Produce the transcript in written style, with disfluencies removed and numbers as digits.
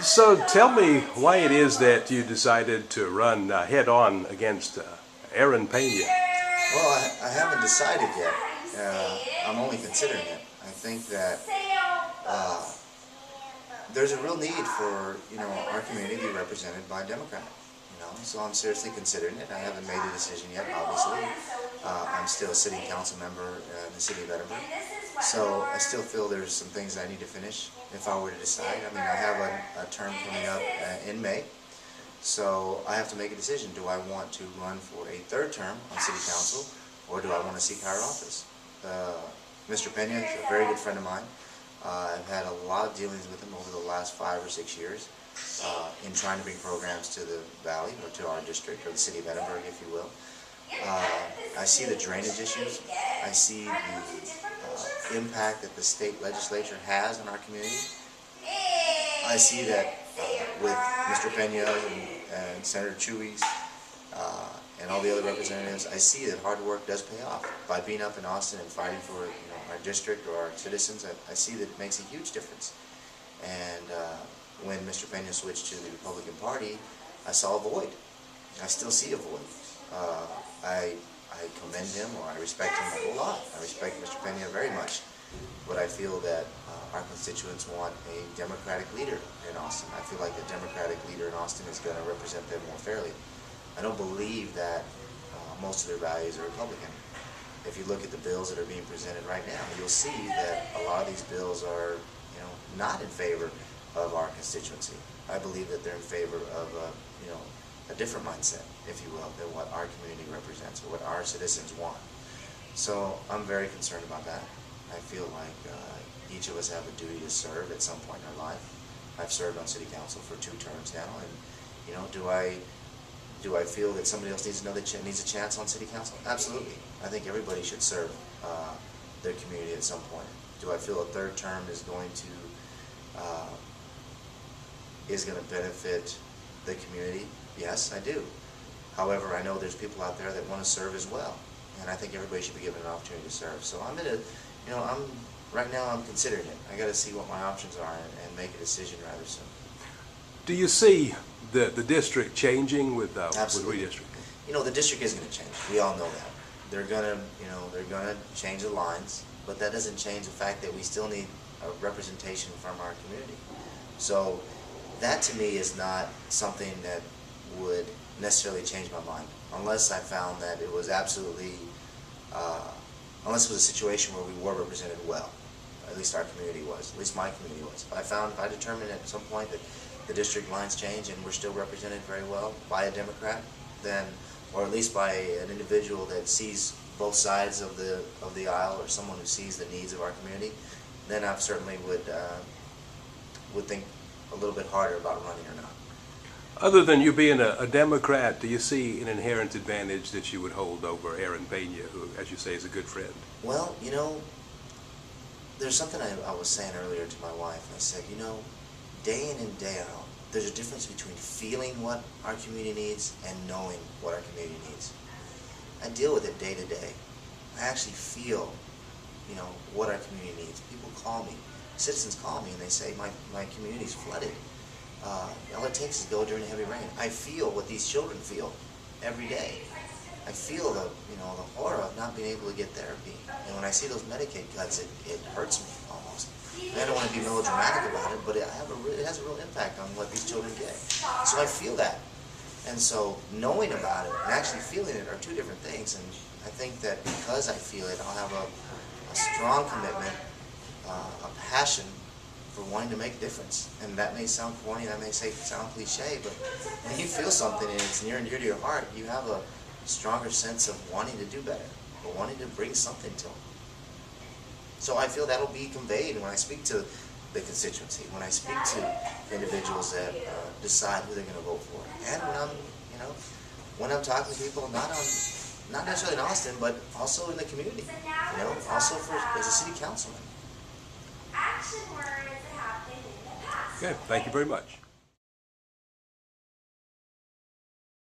So tell me why it is that you decided to run head-on against Aaron Peña. Well, I haven't decided yet. I'm only considering it. I think that there's a real need for our community to be represented by a Democrat. So I'm seriously considering it. I haven't made a decision yet, obviously. I'm still a city council member in the city of Edinburg. So I still feel there's some things I need to finish if I were to decide. I mean, I have a term coming up in May. So I have to make a decision. Do I want to run for a third term on city council, or do I want to seek higher office? Mr. Peña is a very good friend of mine. I've had a lot of dealings with him over the last 5 or 6 years in trying to bring programs to the valley, or to our district, or the city of Edinburg, if you will. I see the drainage issues. I see the impact that the state legislature has on our community. I see that with Mr. Peña and Senator Chewy's and all the other representatives, I see that hard work does pay off. By being up in Austin and fighting for our district or our citizens, I see that it makes a huge difference. And when Mr. Peña switched to the Republican Party, I saw a void. I still see a void. I commend him, or I respect him a whole lot. I respect Mr. Peña very much. But I feel that our constituents want a Democratic leader in Austin. I feel like the Democratic leader in Austin is going to represent them more fairly. I don't believe that most of their values are Republican. If you look at the bills that are being presented right now, you'll see that a lot of these bills are, not in favor of our constituency. I believe that they're in favor of a different mindset, if you will, than what our community represents or what our citizens want. So I'm very concerned about that. I feel like each of us have a duty to serve at some point in our life. I've served on city council for 2 terms now, and do I feel that somebody else needs a chance on city council? Absolutely. I think everybody should serve their community at some point. Do I feel a third term is going to benefit the community? Yes, I do. However, I know there's people out there that want to serve as well, and I think everybody should be given an opportunity to serve. So right now I'm considering it. I got to see what my options are and make a decision rather soon. Do you see the district changing with redistricting? The district is going to change. We all know that. They're gonna change the lines, but that doesn't change the fact that we still need a representation from our community. So that to me is not something that would necessarily change my mind, unless I found that it was absolutely, unless it was a situation where we were represented well. At least our community was, at least my community was. If I determined at some point that the district lines change and we're still represented very well by a Democrat, then, or at least by an individual that sees both sides of the aisle, or someone who sees the needs of our community, then I certainly would think a little bit harder about running or not. Other than you being a Democrat, do you see an inherent advantage that you would hold over Aaron Peña, who, as you say, is a good friend? Well, there's something I was saying earlier to my wife. I said, day in and day out, there's a difference between feeling what our community needs and knowing what our community needs. I deal with it day to day. I actually feel, what our community needs. People call me, citizens call me, and they say, my community's flooded. All it takes is go during heavy rain. I feel what these children feel every day. I feel the horror of not being able to get therapy. And when I see those Medicaid cuts, it hurts me almost. And I don't want to be melodramatic about it, but it has a real impact on what these children get. So I feel that. And so knowing about it and actually feeling it are 2 different things. And I think that because I feel it, I'll have a strong commitment, a passion for wanting to make a difference. And that may sound corny, that may sound cliche, but when you feel something and it's near and dear to your heart, you have a stronger sense of wanting to do better, or wanting to bring something to them. So I feel that'll be conveyed when I speak to the constituency, when I speak to individuals that decide who they're going to vote for, and when I'm talking to people not necessarily in Austin, but also in the community, also as a city councilman. Okay, thank you very much.